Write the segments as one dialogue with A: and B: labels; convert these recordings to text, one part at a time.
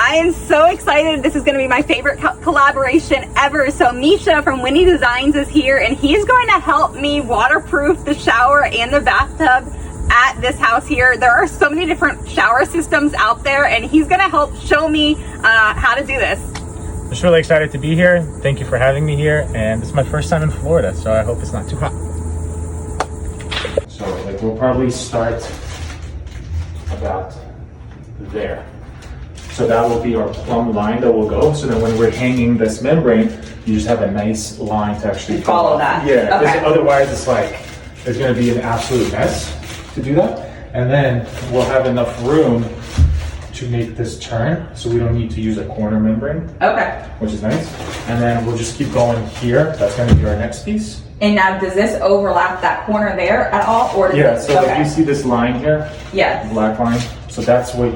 A: I am so excited. This is going to be my favorite collaboration ever. So Misha from Winnie Designs is here, and he's going to help me waterproof the shower and the bathtub at this house here. There are so many different shower systems out there, and he's going to help show me how to do this.
B: I'm just really excited to be here. Thank you for having me here, and this is my first time in Florida, so I hope it's not too hot. So like we'll probably start about there. So that will be our plumb line that will go. So then when we're hanging this membrane, you just have a nice line to actually
A: follow that.
B: Yeah,
A: okay.
B: Otherwise it's like, there's gonna be an absolute mess to do that. And then we'll have enough room to make this turn, so we don't need to use a corner membrane.
A: Okay.
B: Which is nice. And then we'll just keep going here. That's gonna be our next piece.
A: And now, does this overlap that corner there at all, or?
B: Yeah, so if you see this line here,
A: yeah,
B: black line, so that's what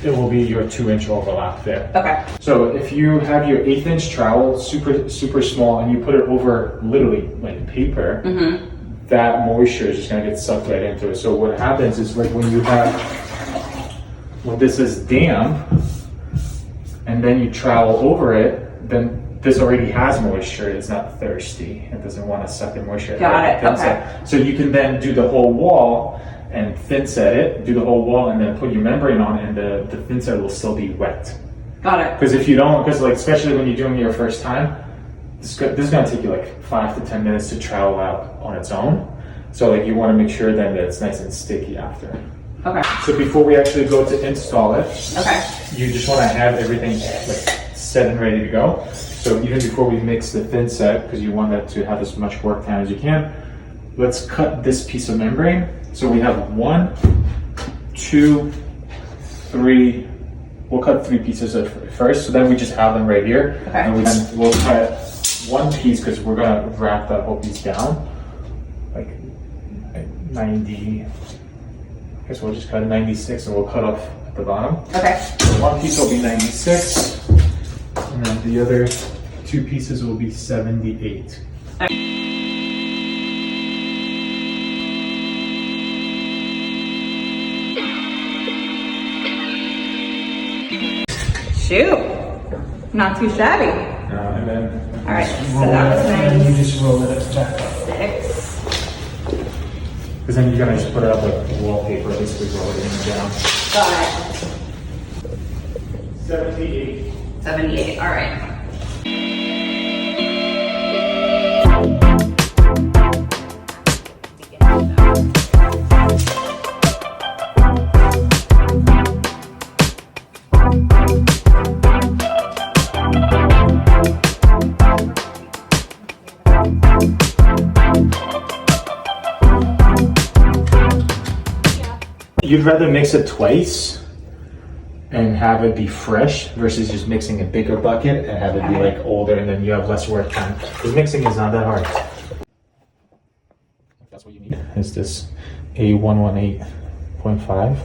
B: it will be your 2-inch overlap there.
A: Okay.
B: So if you have your 1/8-inch trowel, super small, and you put it over literally like paper, that moisture is just gonna get sucked right into it. So what happens is like when this is damp, and then you trowel over it, then this already has moisture. It's not thirsty. It doesn't want to suck the moisture.
A: Got it. Okay.
B: So you can then do the whole wall and thin set it, do the whole wall, and then put your membrane on, and the thin set will still be wet.
A: Got it.
B: Because if you don't, like especially when you're doing it your first time, this is gonna take you like 5 to 10 minutes to trowel out on its own. So like you want to make sure then that it's nice and sticky after.
A: Okay.
B: So before we actually go to install it,
A: okay,
B: you just want to have everything like set and ready to go. So even before we mix the thin set, because you want that to have as much work time as you can, let's cut this piece of membrane. So we have 1, 2, 3. We'll cut 3 pieces at first, so then we just have them right here.
A: Okay.
B: And we'll cut 1 piece because we're gonna wrap that whole piece down, like 90. I guess we'll just cut 96, and we'll cut off at the bottom.
A: Okay.
B: So 1 piece will be 96. And then the other 2 pieces will be 78.
A: Shoot, not too shabby.
B: And then
A: All right, so that was
B: and then you just roll it back up.
A: 6.
B: Because then you're gonna just put it up like wallpaper, basically roll it in and down.
A: Got it.
B: 78.
A: 78. All right.
B: You'd rather mix it twice and have it be fresh versus just mixing a bigger bucket and have it be like older, and then you have less work time. Because mixing is not that hard. That's what you need. Is this A118.5?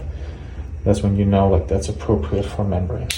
B: That's when you know like that's appropriate for membrane.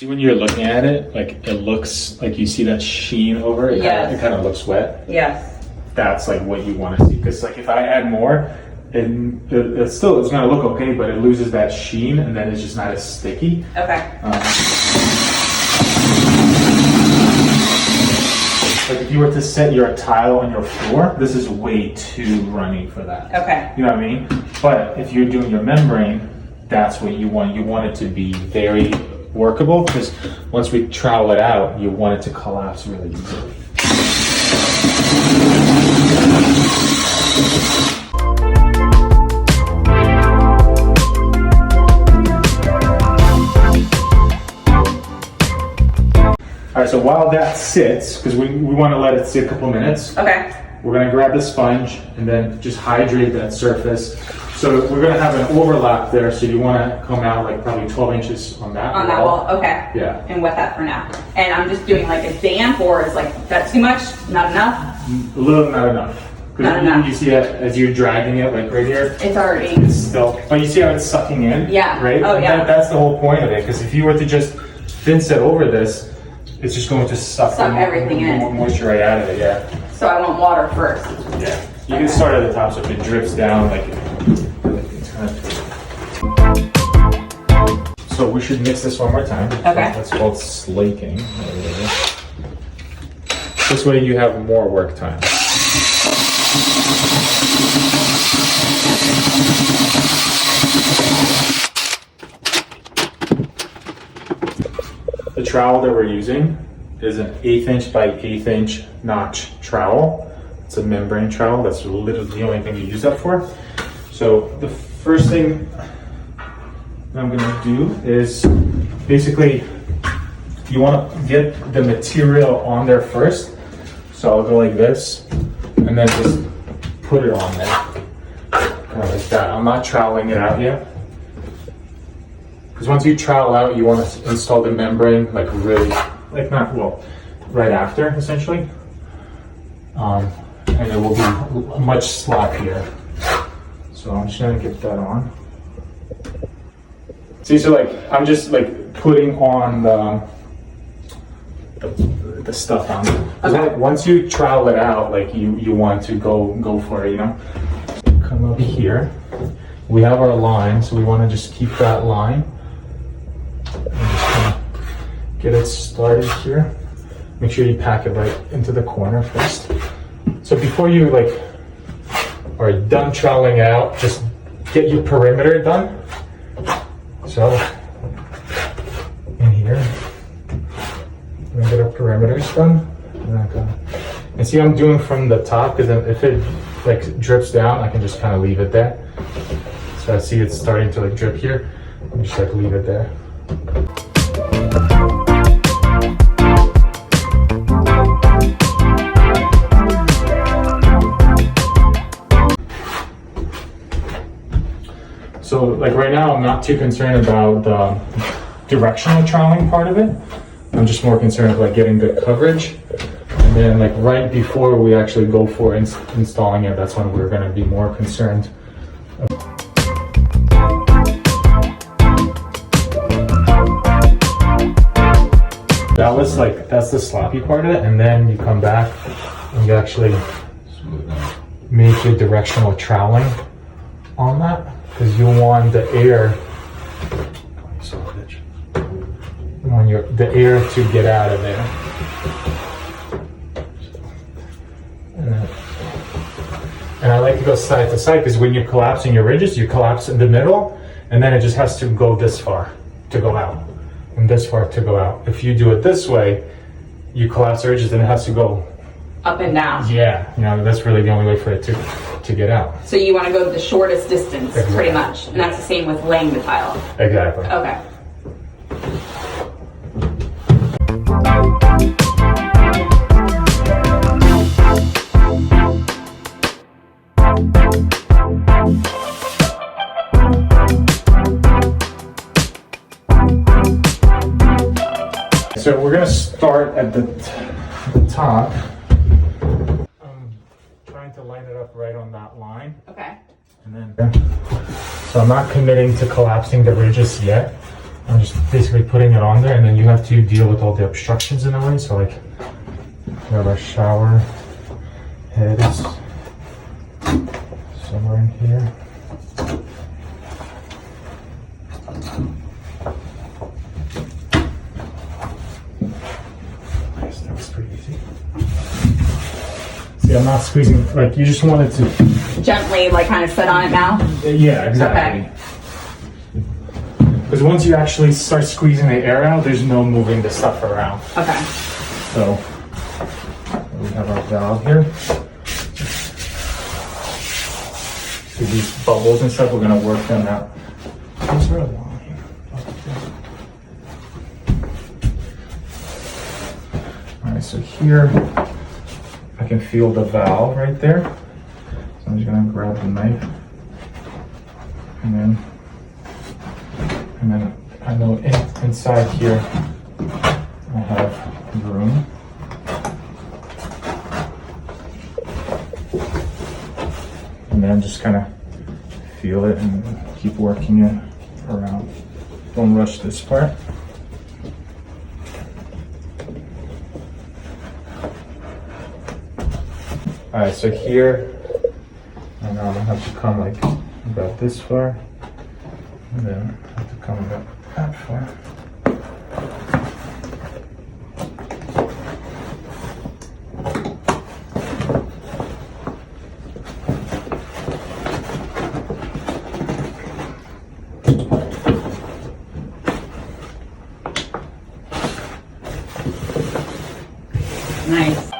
B: When you're looking at it, like it looks like you see that sheen over it.
A: Yes.
B: It kind of looks wet.
A: Yes.
B: That's like what you want to see. Because like if I add more, it's still it's gonna look okay, but it loses that sheen, and then it's just not as sticky.
A: Okay.
B: Like if you were to set your tile on your floor, this is way too runny for that.
A: Okay.
B: You know what I mean? But if you're doing your membrane, that's what you want. You want it to be very workable, because once we trowel it out, you want it to collapse really easily. All right, so while that sits, because we want to let it sit a couple minutes.
A: Okay.
B: We're gonna grab the sponge and then just hydrate that surface. So we're gonna have an overlap there, so you wanna come out like probably 12 inches on that wall.
A: On that wall, okay.
B: Yeah.
A: And wet that for now. And I'm just doing like a damp, or is like that too much? Not enough?
B: A little, not enough.
A: Not enough.
B: You see that as you're dragging it, like right here?
A: It's already.
B: It's still, but you see how it's sucking in?
A: Yeah.
B: Right?
A: Oh, yeah.
B: That's the whole point of it, because if you were to just thin set over this, it's just going to suck
A: everything in.
B: more moisture right out of it, yeah.
A: So I want water first.
B: Yeah. You can start at the top so if it drips down, like it's kind of. So we should mix this one more time.
A: Okay.
B: That's called slaking. This way you have more work time. The trowel that we're using is an 1/8 inch by 1/8 inch notch trowel. It's a membrane trowel. That's literally the only thing you use that for. So the first thing that I'm gonna do is basically you want to get the material on there first. So I'll go like this and then just put it on there. Kind of like that. I'm not troweling it out yet. Because once you trowel out, you want to install the membrane like really, like not, well, right after essentially. And it will be much sloppier. So I'm just gonna get that on. See, so like, I'm just like putting on the stuff on it.
A: Okay.
B: Like, once you trowel it out, like you want to go for it, you know? Come up here. We have our line, so we want to just keep that line. And just kind of get it started here. Make sure you pack it right into the corner first. So before you like are done troweling out, just get your perimeter done. So in here, I'm gonna get our perimeters done. And see, I'm doing from the top because if it like drips down, I can just kind of leave it there. So I see it's starting to like drip here. I'm just like leave it there. So like right now, I'm not too concerned about the directional troweling part of it. I'm just more concerned about like getting good coverage. And then like right before we actually go for installing it, that's when we're gonna be more concerned. That's the sloppy part of it. And then you come back and you actually make your directional troweling on that. Because you want the air, you want the air to get out of there. And I like to go side to side because when you're collapsing your ridges, you collapse in the middle, and then it just has to go this far to go out, and this far to go out. If you do it this way, you collapse the ridges, and it has to go
A: up and down.
B: Yeah, you know, that's really the only way for it to get out.
A: So you want to go the shortest distance, exactly. Pretty much. And that's the same with laying the tile.
B: Exactly.
A: Okay.
B: So we're gonna start at the top. Trying to line it up right on that line.
A: Okay.
B: And then, so I'm not committing to collapsing the ridges yet. I'm just basically putting it on there, and then you have to deal with all the obstructions in the way. So like, we have our shower head is somewhere in here. Nice, that was pretty easy. See, I'm not squeezing, like you just wanted to
A: gently, like kind of sit on it now?
B: Yeah, exactly. Because once you actually start squeezing the air out, there's no moving the stuff around.
A: Okay.
B: So, we have our valve here. So these bubbles and stuff, we're going to work them out. Is there a line? Alright, so here, I can feel the valve right there. So I'm just gonna grab the knife, and then I know inside here I have room. and then just kind of feel it and keep working it around. Don't rush this part. Alright, so here, and now I'm gonna have to come like about this far, and then I have to come about that far.
A: Nice.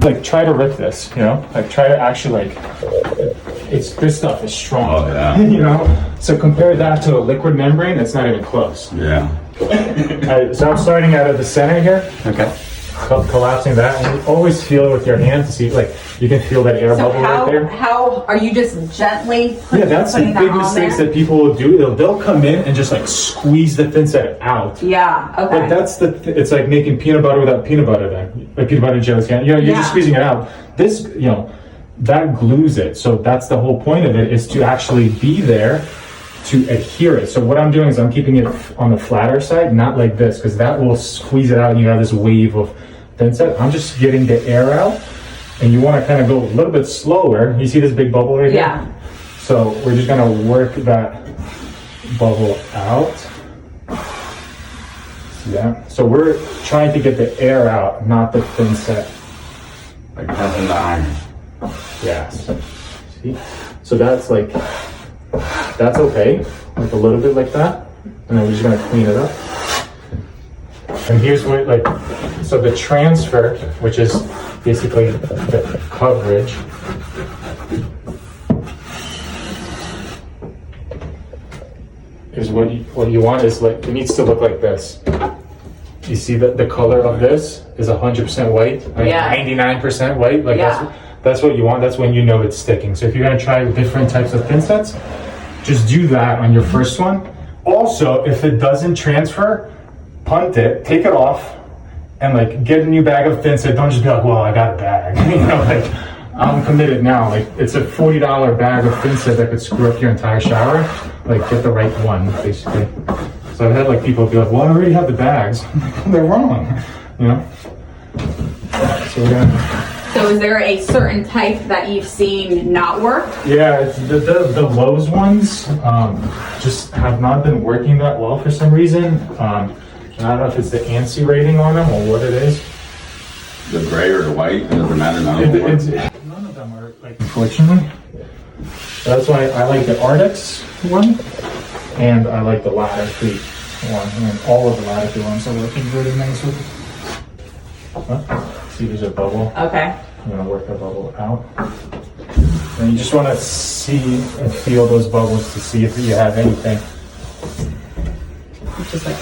B: Like try to rip this, you know, like try to actually like, this stuff is strong.
C: Oh, yeah.
B: You know, so compare that to a liquid membrane, it's not even close.
C: Yeah.
B: So I'm starting out of the center here.
C: Okay.
B: Collapsing that, and you always feel it with your hand to see, like, you can feel that air
A: So
B: bubble right there.
A: how are you just gently
B: Yeah, that's the
A: putting that
B: big
A: on
B: mistakes
A: there?
B: that people will do. They'll come in and just like squeeze the thin set out.
A: Yeah,
B: But
A: okay.
B: that's it's like making peanut butter without peanut butter then. Like peanut butter and jelly can. You know, you're just
A: Yeah.
B: squeezing it out. This, you know, that glues it. So that's the whole point of it, is to actually be there to adhere it. So what I'm doing is I'm keeping it on the flatter side, not like this, because that will squeeze it out and you have this wave of thin set. I'm just getting the air out, and you want to kind of go a little bit slower. You see this big bubble right here?
A: Yeah.
B: So we're just gonna work that bubble out. See that? So we're trying to get the air out, not the thin set.
C: Like pressing the iron.
B: Yes. See? So that's like, that's okay. Like a little bit like that. And then we're just gonna clean it up. And here's what, like, so the transfer, which is basically the coverage, is what you want is like, it needs to look like this. You see that the color of this is 100% white, like
A: Yeah.
B: 99% white, like
A: Yeah.
B: that's what you want. That's when you know it's sticking. So if you're gonna try different types of thin sets, just do that on your first one. Also, if it doesn't transfer, punt it, take it off, and like get a new bag of thin set. Don't just be like, well, I got a bag. You know, like, I'm committed now. Like, it's a $40 bag of thin set that could screw up your entire shower. Like, get the right one, basically. So I've had like people be like, well, I already have the bags. They're wrong, you know? So we're gonna...
A: So is there a certain type that you've seen not work?
B: Yeah, it's the Lowe's ones just have not been working that well for some reason. I don't know if it's the ANSI rating on them or what it is.
C: The gray or the white, it doesn't matter. None of them work.
B: None of them are, like, unfortunately. That's why I like the Ardex one, and I like the Latitude one. And all of the Latitude ones are working really nicely. See, there's a bubble.
A: Okay.
B: I'm gonna work the bubble out. And you just want to see and feel those bubbles to see if you have anything.
A: It's just like,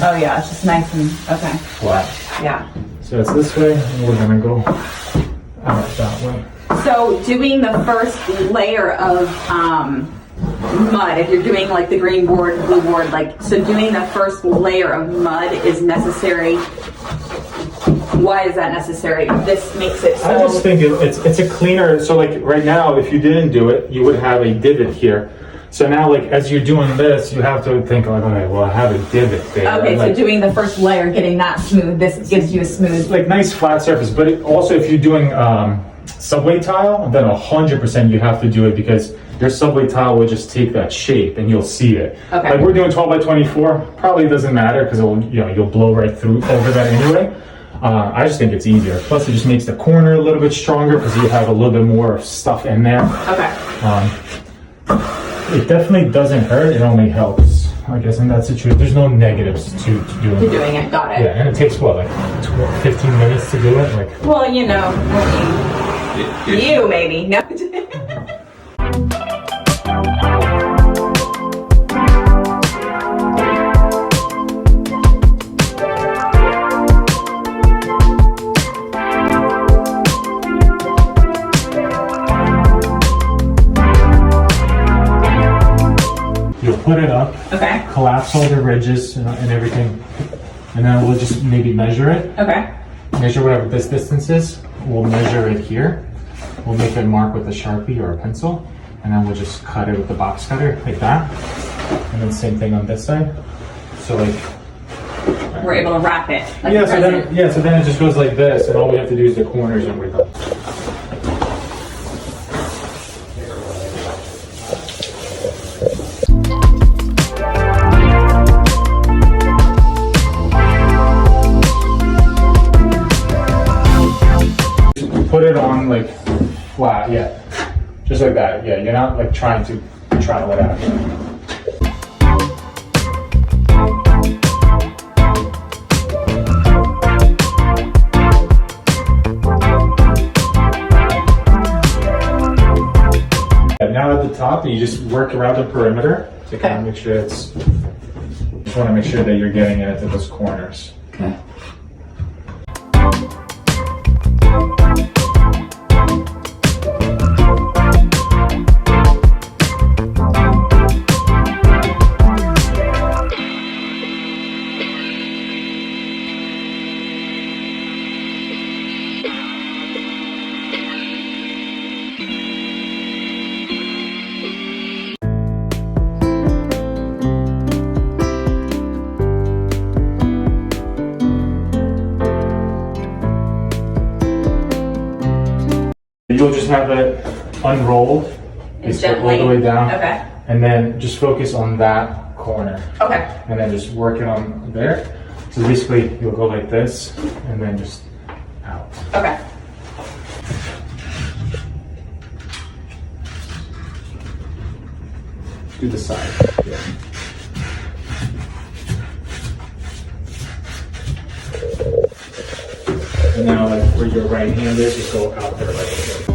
A: oh yeah, it's just nice and, okay.
B: Flat.
A: Yeah.
B: So it's this way, and we're gonna go out that way.
A: So doing the first layer of mud, if you're doing like the green board, blue board, like, so doing the first layer of mud is necessary. Why is that necessary? This makes it so...
B: I just think it's a cleaner, so like right now, if you didn't do it, you would have a divot here. So now, like, as you're doing this, you have to think like, okay, well, I have a divot there.
A: Okay,
B: like,
A: so doing the first layer, getting that smooth, this gives you a smooth...
B: like nice flat surface, but also if you're doing subway tile, then 100% you have to do it, because your subway tile will just take that shape and you'll see it.
A: Okay.
B: Like we're doing 12 by 24, probably doesn't matter because you'll blow right through over that anyway. I just think it's easier. Plus, it just makes the corner a little bit stronger because you have a little bit more stuff in there.
A: Okay.
B: It definitely doesn't hurt. It only helps, I guess, in that situation. There's no negatives to doing
A: To
B: it.
A: doing it, got it.
B: Yeah, and it takes what, like 15 minutes to do it? Like,
A: Well, you know, you maybe. No.
B: you'll put it up
A: Okay.
B: collapse all the ridges and everything, and then we'll just maybe measure it.
A: Okay.
B: Measure whatever this distance is. We'll measure it here. We'll make a mark with a Sharpie or a pencil, and then we'll just cut it with the box cutter like that. And then same thing on this side. So like
A: We're able to wrap it. Like
B: yeah,
A: a present.
B: so then it just goes like this, and all we have to do is the corners and we're done. Put it on like flat, yeah. Just like that, yeah. You're not like trying to trowel it out. And now at the top, you just work around the perimeter to kind of make sure it's. Just want to make sure that you're getting it into those corners.
A: Okay.
B: You'll just have it unrolled, all the way down,
A: Okay.
B: and then just focus on that corner,
A: Okay.
B: and then just work it on there. So basically, you'll go like this, and then just out.
A: Okay.
B: Do the side. Yeah. And now, like where your right hand is, just go out there like this.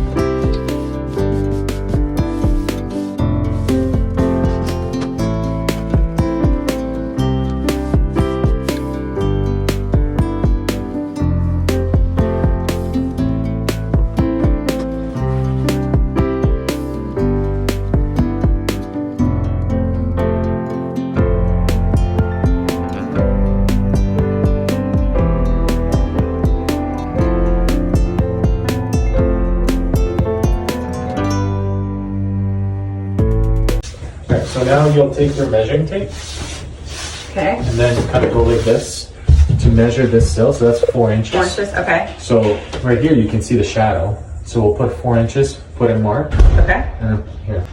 B: Okay, so now you'll take your measuring tape
A: Okay.
B: and then kind of go like this to measure this sill. So that's 4 inches.
A: 4 inches. Okay.
B: So right here you can see the shadow. So we'll put 4 inches, put a mark,
A: Okay.
B: and then here.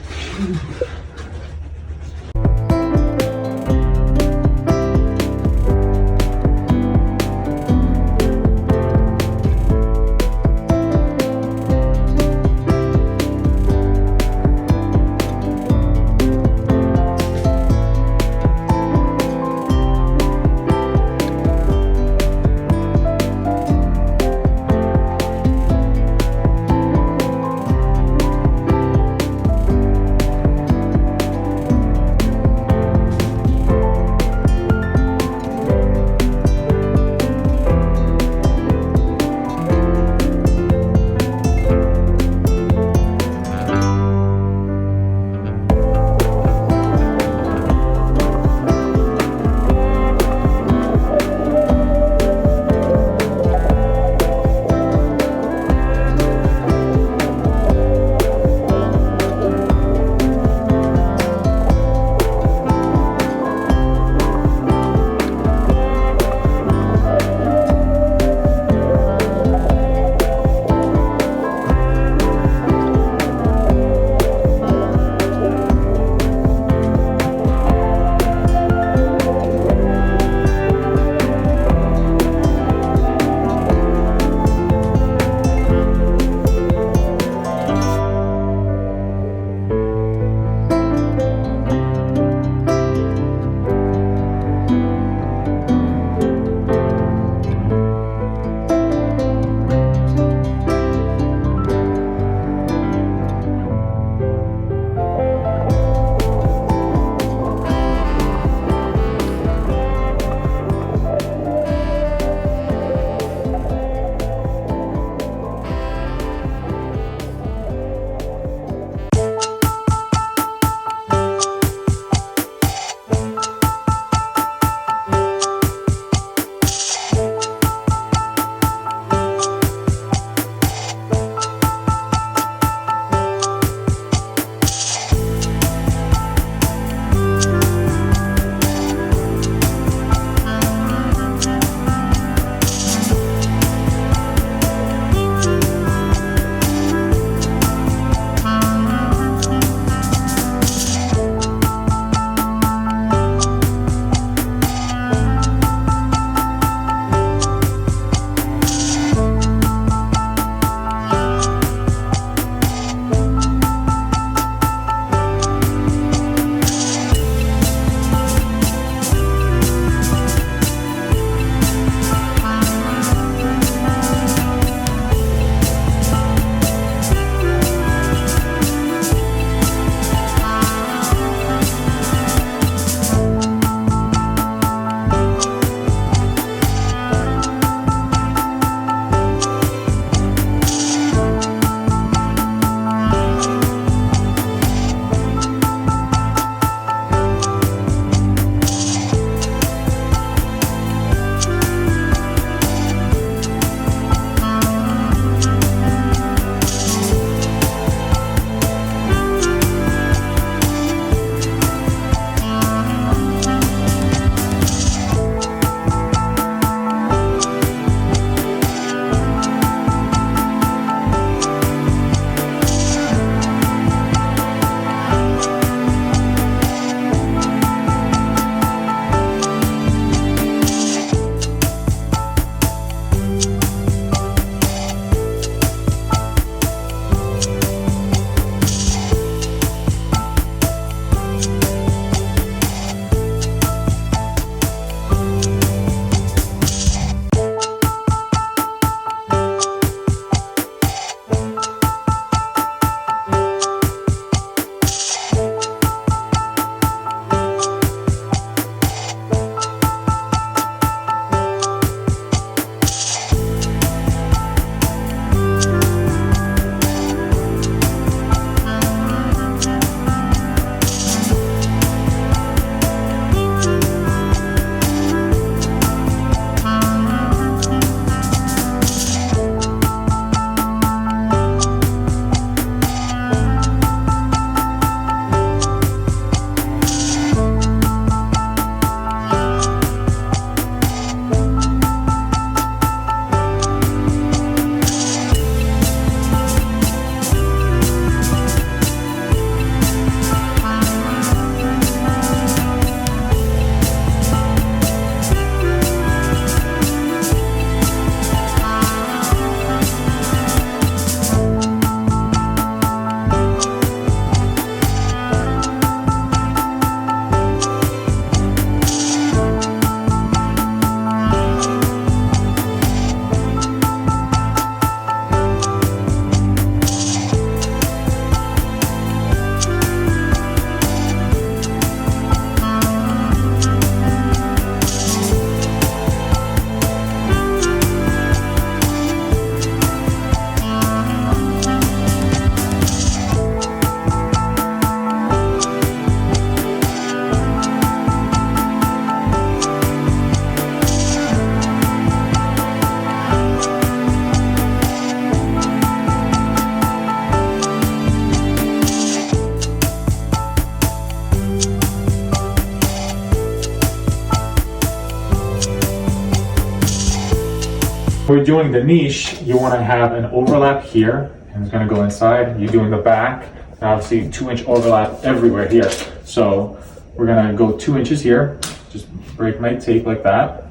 B: We're doing the niche, you want to have an overlap here, and it's going to go inside. You're doing the back, and obviously 2-inch overlap everywhere here. So we're going to go 2 inches here. Just break my tape like that.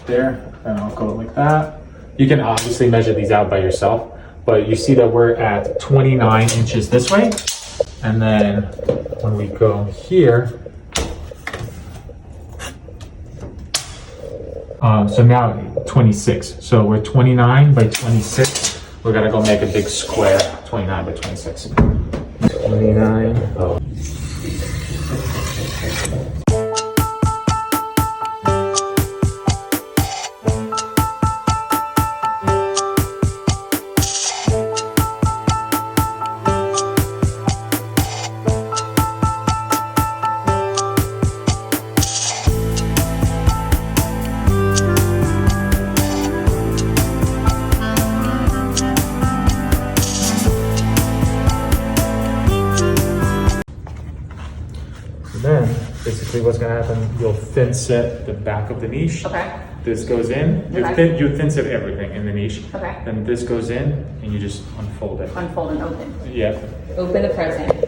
B: There, and I'll go like that. You can obviously measure these out by yourself, but you see that we're at 29 inches this way. And then when we go here, so now 26. So we're 29 by 26. We're gonna go make a big square, 29 by 26. 29. Oh. Then basically what's gonna happen, you'll thin set the back of the niche.
A: Okay.
B: This goes in,
A: Okay.
B: you thin set everything in the niche.
A: Okay.
B: Then this goes in and you just unfold it.
A: Unfold and open.
B: Yeah.
A: Open the present.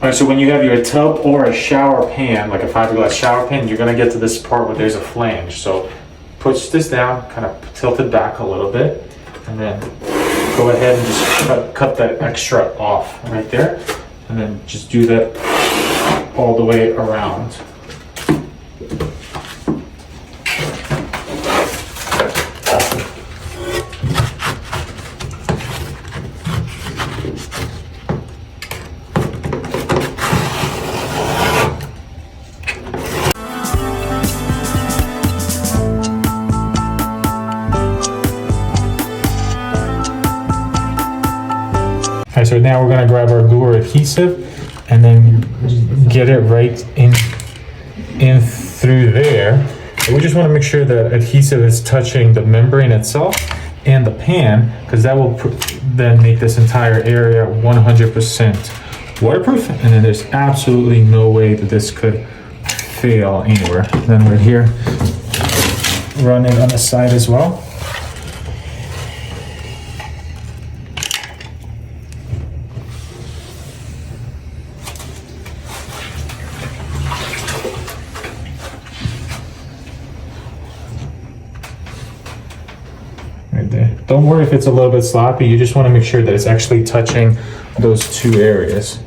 A: All right, so when you have your tub or a shower pan, like a fiberglass shower pan, you're gonna get to this part where there's a flange. So push this down, kind of tilt it back a little bit, and then go ahead and just cut that extra off right there. And then just do that all the way around. Alright, so now we're gonna grab our glue or adhesive and then get it right in through there. And we just want to make sure that adhesive is touching the membrane itself and the pan, because that will then make this entire area 100% waterproof, and then there's absolutely no way that this could fail anywhere. Then right here, run it on the side as well.
B: Don't worry if it's a little bit sloppy. You just want to make sure that it's actually touching those two areas.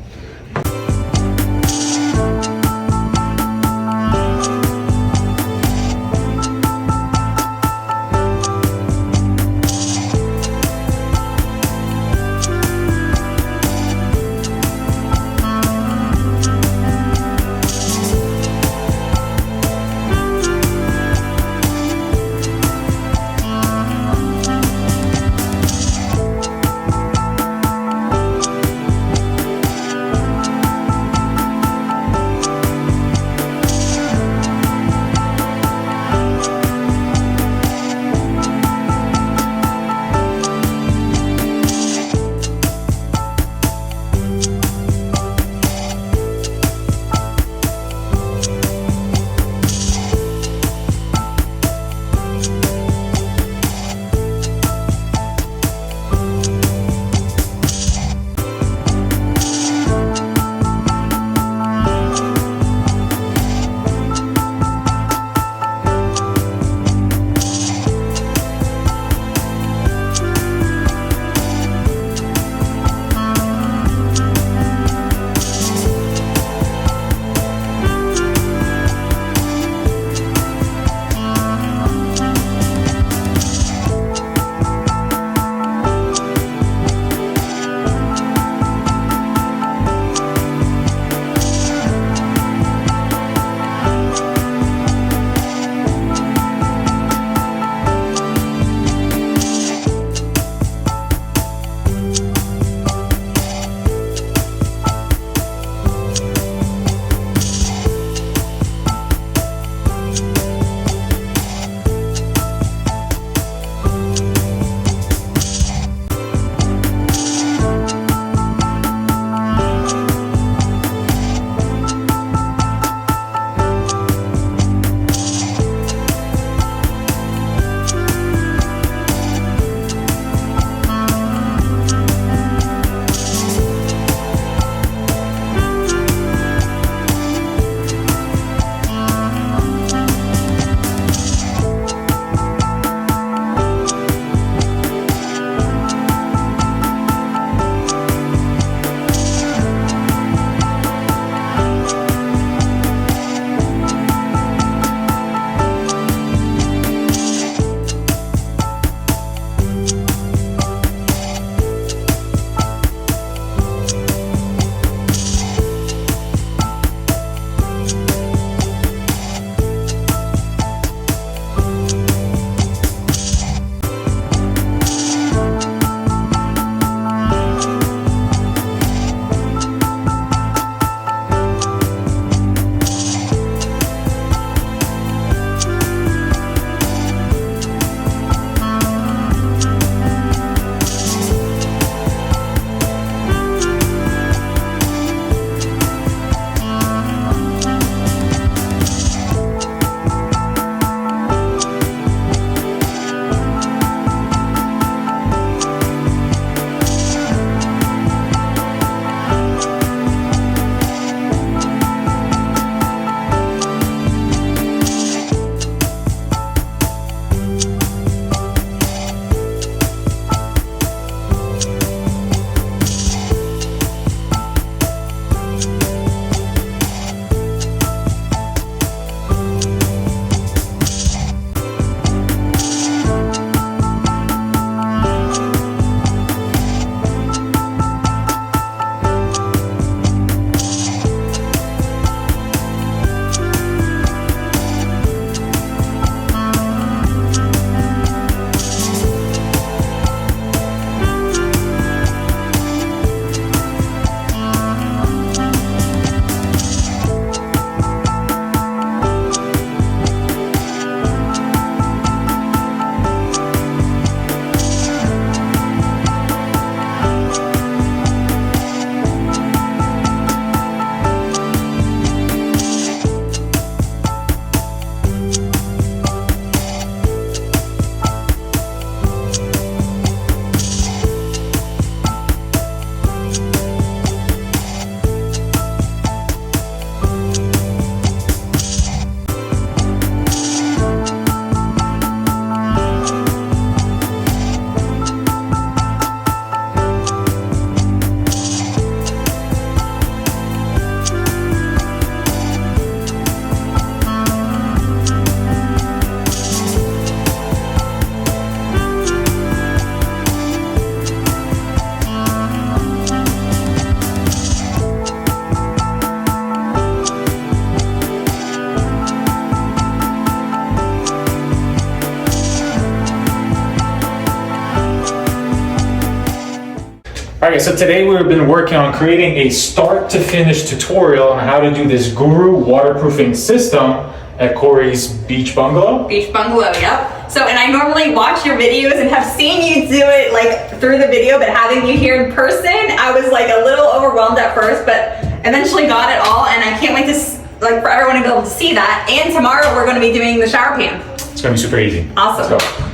B: Okay, so today we've been working on creating a start to finish tutorial on how to do this Guru waterproofing system at Corey's beach bungalow.
A: Beach bungalow, yep. So, and I normally watch your videos and have seen you do it like through the video, but having you here in person, I was like a little overwhelmed at first, but eventually got it all, and I can't wait to like for everyone to be able to see that. And tomorrow we're going to be doing the shower pan.
B: It's gonna be super easy.
A: Awesome.
B: Let's go.